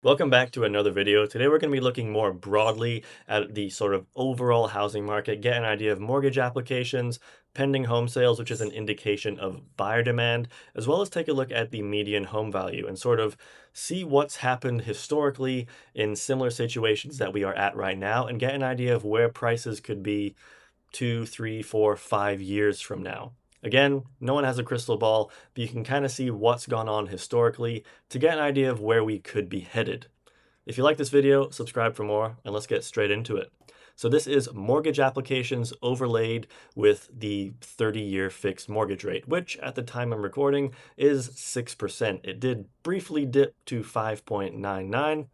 Welcome back to another video. Today we're going to be looking more broadly at the sort of overall housing market, get an idea of mortgage applications, pending home sales, which is an indication of buyer demand, as well as take a look at the median home value and sort of see what's happened historically in similar situations that we are at right now and get an idea of where prices could be 2, 3, 4, 5 years from now. Again, no one has a crystal ball, but you can kind of see what's gone on historically to get an idea of where we could be headed. If you like this video, subscribe for more, and let's get straight into it. So this is mortgage applications overlaid with the 30-year fixed mortgage rate, which at the time I'm recording is 6%. It did briefly dip to 5.99,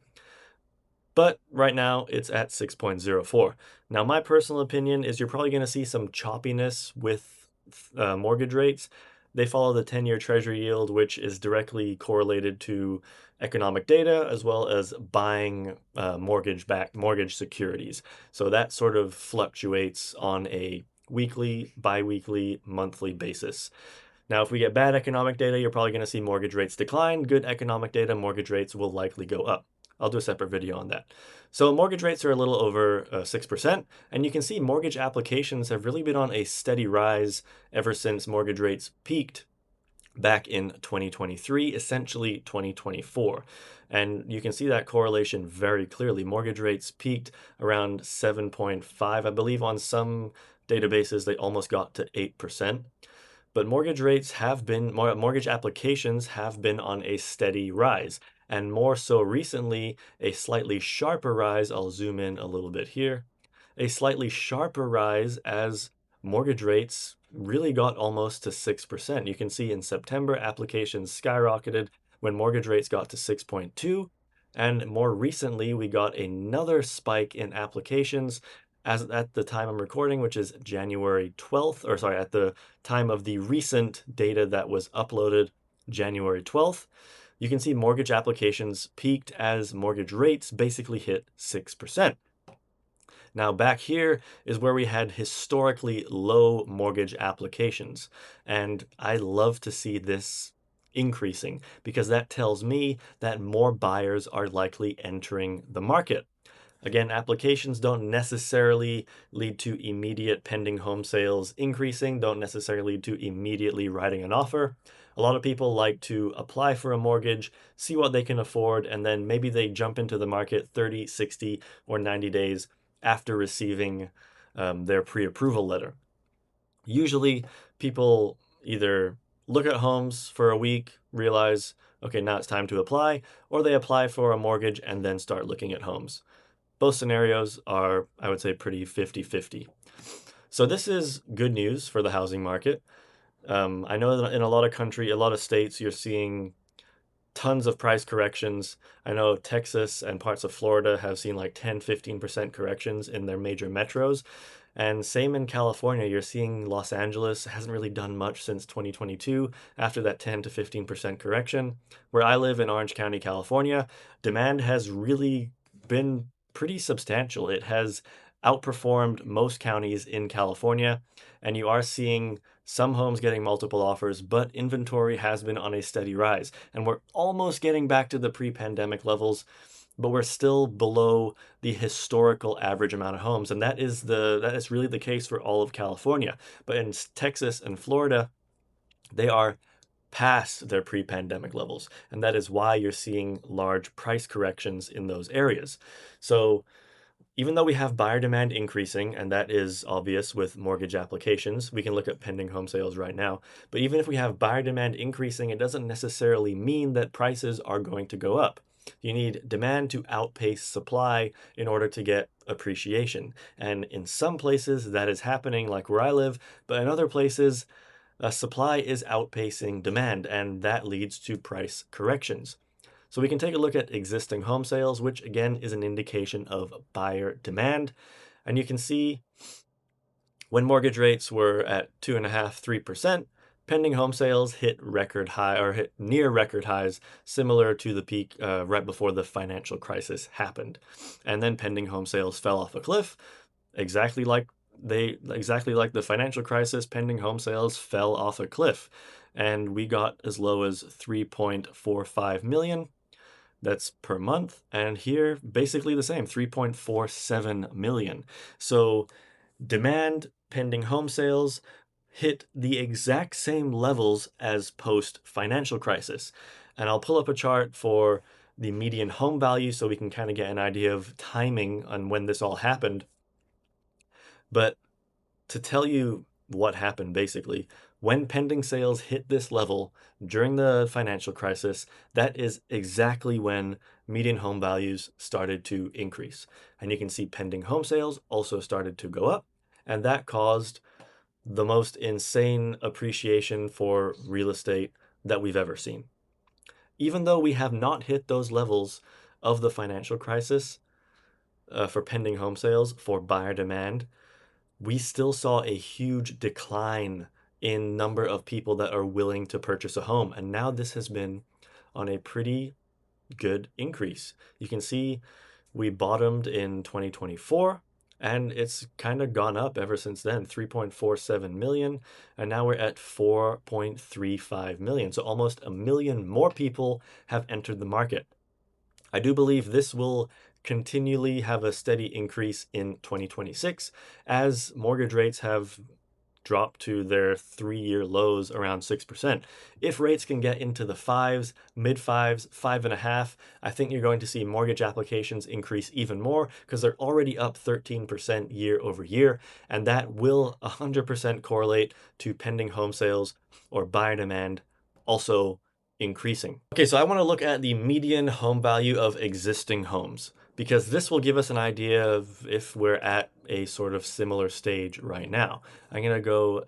but right now it's at 6.04. Now, my personal opinion is you're probably going to see some choppiness with mortgage rates. They follow the 10-year treasury yield, which is directly correlated to economic data as well as buying mortgage securities. So that sort of fluctuates on a weekly, bi-weekly, monthly basis. Now, if we get bad economic data, you're probably going to see mortgage rates decline. Good economic data, mortgage rates will likely go up. I'll do a separate video on that. So mortgage rates are a little over 6%, and you can see mortgage applications have really been on a steady rise ever since mortgage rates peaked back in 2023, essentially 2024. And you can see that correlation very clearly. Mortgage rates peaked around 7.5, I believe on some databases they almost got to 8%. But mortgage applications have been on a steady rise, and more so recently, a slightly sharper rise. I'll zoom in a little bit here. A slightly sharper rise as mortgage rates really got almost to 6%. You can see in September, applications skyrocketed when mortgage rates got to 6.2. And more recently, we got another spike in applications as at the time I'm recording, which is January 12th, or sorry, at the time of the recent data that was uploaded, January 12th, you can see mortgage applications peaked as mortgage rates basically hit 6%. Now, back here is where we had historically low mortgage applications, and I love to see this increasing because that tells me that more buyers are likely entering the market. Again, applications don't necessarily lead to immediate pending home sales increasing, don't necessarily lead to immediately writing an offer. A lot of people like to apply for a mortgage, see what they can afford, and then maybe they jump into the market 30, 60, or 90 days after receiving their pre-approval letter. Usually, people either look at homes for a week, realize, okay, now it's time to apply, or they apply for a mortgage and then start looking at homes. Both scenarios are, I would say, pretty 50-50. So this is good news for the housing market. I know that in a lot of states, you're seeing tons of price corrections. I know Texas and parts of Florida have seen like 10, 15% corrections in their major metros. And same in California, you're seeing Los Angeles hasn't really done much since 2022 after that 10 to 15% correction. Where I live in Orange County, California, demand has really been pretty substantial. It has outperformed most counties in California, and you are seeing some homes getting multiple offers, but inventory has been on a steady rise. And we're almost getting back to the pre-pandemic levels, but we're still below the historical average amount of homes. And that is really the case for all of California. But in Texas and Florida, they are past their pre-pandemic levels. And that is why you're seeing large price corrections in those areas. So even though we have buyer demand increasing, and that is obvious with mortgage applications, we can look at pending home sales right now. But even if we have buyer demand increasing, it doesn't necessarily mean that prices are going to go up. You need demand to outpace supply in order to get appreciation. And in some places that is happening, like where I live, but in other places, supply is outpacing demand, and that leads to price corrections. So we can take a look at existing home sales, which again is an indication of buyer demand. And you can see when mortgage rates were at 2.5%, 3%, pending home sales hit record high or hit near record highs, similar to the peak right before the financial crisis happened. And then pending home sales fell off a cliff, exactly like the financial crisis. Pending home sales fell off a cliff, and we got as low as 3.45 million. That's per month. And here, basically the same, 3.47 million. So demand pending home sales hit the exact same levels as post financial crisis. And I'll pull up a chart for the median home value so we can kind of get an idea of timing on when this all happened. But to tell you what happened, basically, when pending sales hit this level during the financial crisis, that is exactly when median home values started to increase. And you can see pending home sales also started to go up, and that caused the most insane appreciation for real estate that we've ever seen. Even though we have not hit those levels of the financial crisis for pending home sales for buyer demand, we still saw a huge decline in number of people that are willing to purchase a home. And now this has been on a pretty good increase. You can see we bottomed in 2024 and it's kind of gone up ever since then, 3.47 million, and now we're at 4.35 million. So almost a million more people have entered the market. I do believe this will continually have a steady increase in 2026 as mortgage rates have dropped to their 3-year lows around 6%. If rates can get into the fives, mid fives, 5.5, I think you're going to see mortgage applications increase even more because they're already up 13% year over year. And that will 100% correlate to pending home sales or buyer demand also increasing. Okay, so I want to look at the median home value of existing homes because this will give us an idea of if we're at a sort of similar stage right now. I'm going to go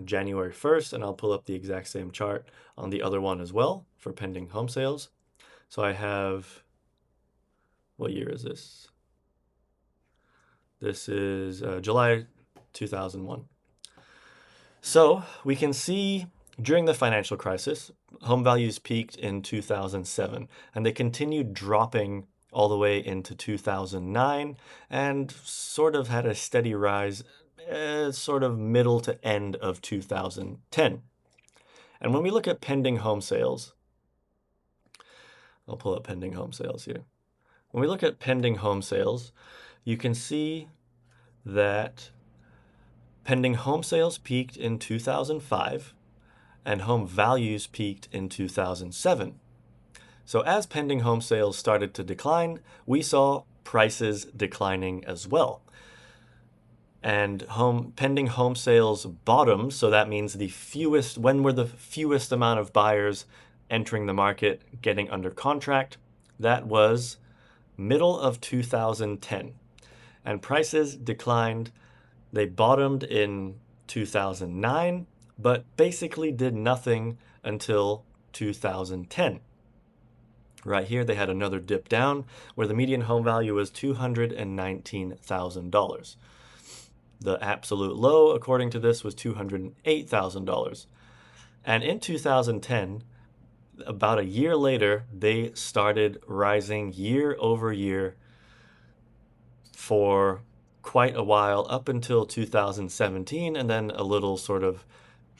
January 1st and I'll pull up the exact same chart on the other one as well for pending home sales. So I have, what year is this? This is July 2001. So we can see during the financial crisis, home values peaked in 2007 and they continued dropping all the way into 2009 and sort of had a steady rise sort of middle to end of 2010. And when we look at pending home sales, I'll pull up pending home sales here. When we look at pending home sales, you can see that pending home sales peaked in 2005 and home values peaked in 2007. So as pending home sales started to decline, we saw prices declining as well. And pending home sales bottomed, so that means when were the fewest amount of buyers entering the market, getting under contract? That was middle of 2010. And prices declined. They bottomed in 2009, but basically did nothing until 2010. Right here, they had another dip down where the median home value was $219,000. The absolute low, according to this, was $208,000. And in 2010, about a year later, they started rising year over year for quite a while up until 2017, and then a little sort of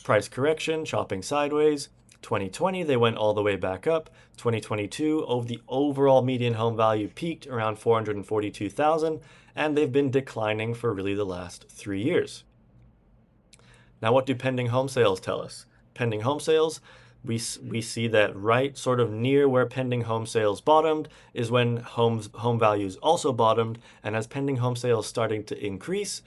price correction, chopping sideways. 2020, they went all the way back up. 2022, the overall median home value peaked around 442,000, and they've been declining for really the last 3 years. Now, what do pending home sales tell us? Pending home sales, we see that right sort of near where pending home sales bottomed is when home values also bottomed, and as pending home sales starting to increase,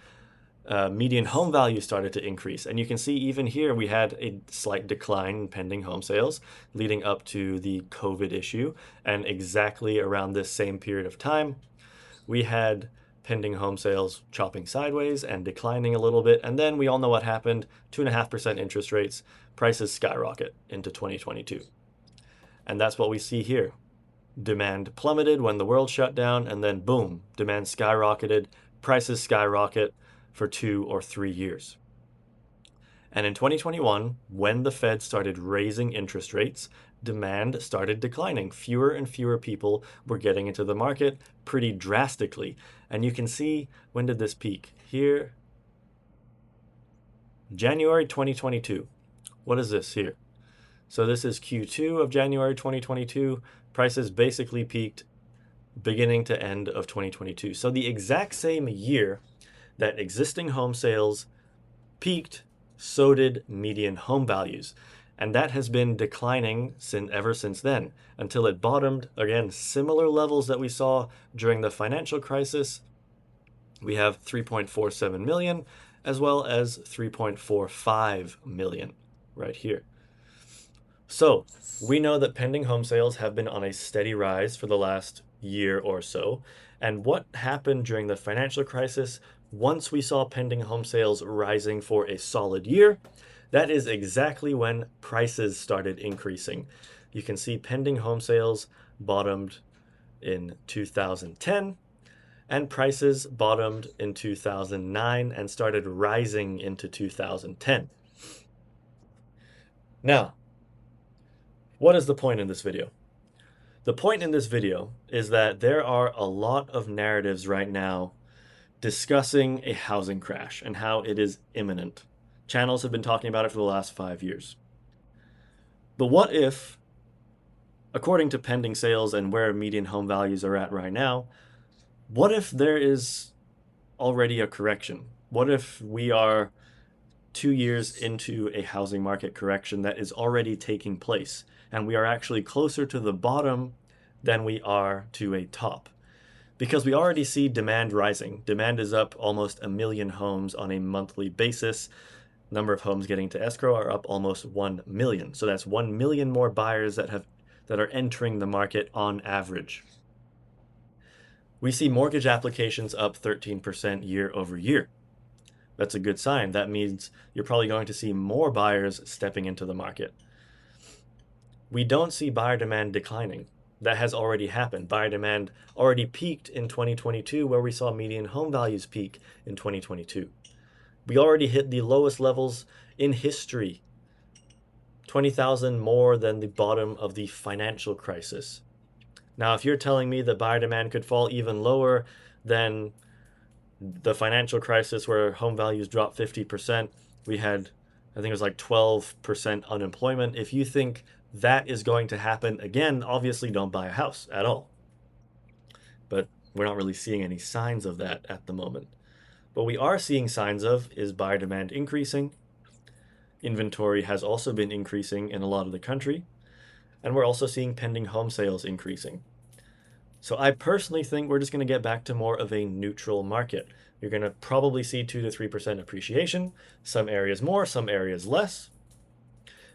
median home value started to increase. And you can see even here we had a slight decline in pending home sales leading up to the COVID issue. And exactly around this same period of time, we had pending home sales chopping sideways and declining a little bit. And then we all know what happened, 2.5% interest rates, prices skyrocket into 2022. And that's what we see here. Demand plummeted when the world shut down, and then boom, demand skyrocketed, prices skyrocket for 2 or 3 years. And in 2021, when the Fed started raising interest rates, demand started declining. Fewer and fewer people were getting into the market pretty drastically. And you can see, when did this peak? Here, January 2022. What is this here? So this is Q2 of January 2022. Prices basically peaked beginning to end of 2022. So the exact same year that existing home sales peaked, so did median home values. And that has been declining ever since then until it bottomed. Again, similar levels that we saw during the financial crisis. We have 3.47 million as well as 3.45 million right here. So we know that pending home sales have been on a steady rise for the last year or so. And what happened during the financial crisis, once we saw pending home sales rising for a solid year, that is exactly when prices started increasing. You can see pending home sales bottomed in 2010, and prices bottomed in 2009 and started rising into 2010. Now, what is the point in this video? The point in this video is that there are a lot of narratives right now discussing a housing crash and how it is imminent. Channels have been talking about it for the last 5 years. But what if, according to pending sales and where median home values are at right now, what if there is already a correction? What if we are 2 years into a housing market correction that is already taking place, and we are actually closer to the bottom than we are to a top? Because we already see demand rising. Demand is up almost 1 million homes on a monthly basis. Number of homes getting to escrow are up almost 1 million. So that's 1 million more buyers that are entering the market on average. We see mortgage applications up 13% year over year. That's a good sign. That means you're probably going to see more buyers stepping into the market. We don't see buyer demand declining. That has already happened. Buyer demand already peaked in 2022, where we saw median home values peak in 2022. We already hit the lowest levels in history, 20,000 more than the bottom of the financial crisis. Now, if you're telling me that buyer demand could fall even lower than the financial crisis where home values dropped 50%, we had, I think it was like 12% unemployment. If you think that is going to happen again, obviously don't buy a house at all. But we're not really seeing any signs of that at the moment. What we are seeing signs of is buyer demand increasing. Inventory has also been increasing in a lot of the country. And we're also seeing pending home sales increasing. So I personally think we're just going to get back to more of a neutral market. You're going to probably see 2 to 3% appreciation, some areas more, some areas less.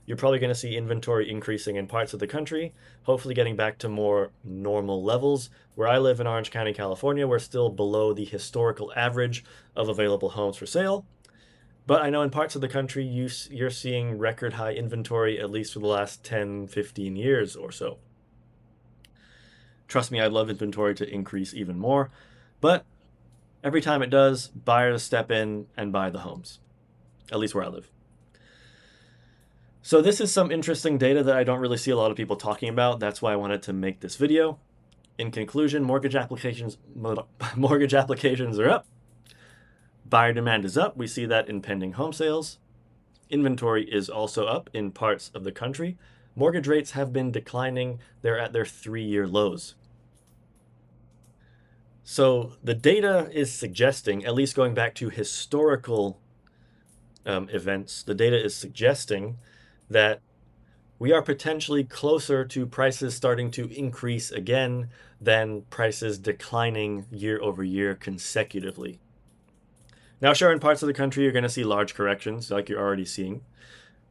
You're probably going to see inventory increasing in parts of the country, hopefully getting back to more normal levels. Where I live in Orange County, California, we're still below the historical average of available homes for sale. But I know in parts of the country, you're seeing record high inventory, at least for the last 10, 15 years or so. Trust me, I'd love inventory to increase even more. But every time it does, buyers step in and buy the homes, at least where I live. So this is some interesting data that I don't really see a lot of people talking about. That's why I wanted to make this video. In conclusion, mortgage applications are up. Buyer demand is up. We see that in pending home sales. Inventory is also up in parts of the country. Mortgage rates have been declining. They're at their 3-year lows. So the data is suggesting, at least going back to historical events, the data is suggesting that we are potentially closer to prices starting to increase again than prices declining year over year consecutively. Now, sure, in parts of the country, you're going to see large corrections like you're already seeing.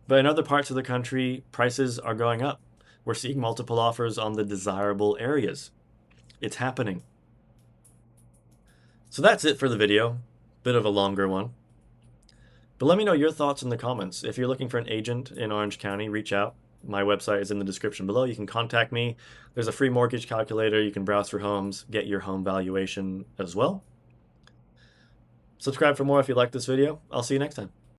But in other parts of the country, prices are going up. We're seeing multiple offers on the desirable areas. It's happening. So that's it for the video. Bit of a longer one. But let me know your thoughts in the comments. If you're looking for an agent in Orange County, reach out. My website is in the description below. You can contact me. There's a free mortgage calculator. You can browse for homes, get your home valuation as well. Subscribe for more if you like this video. I'll see you next time.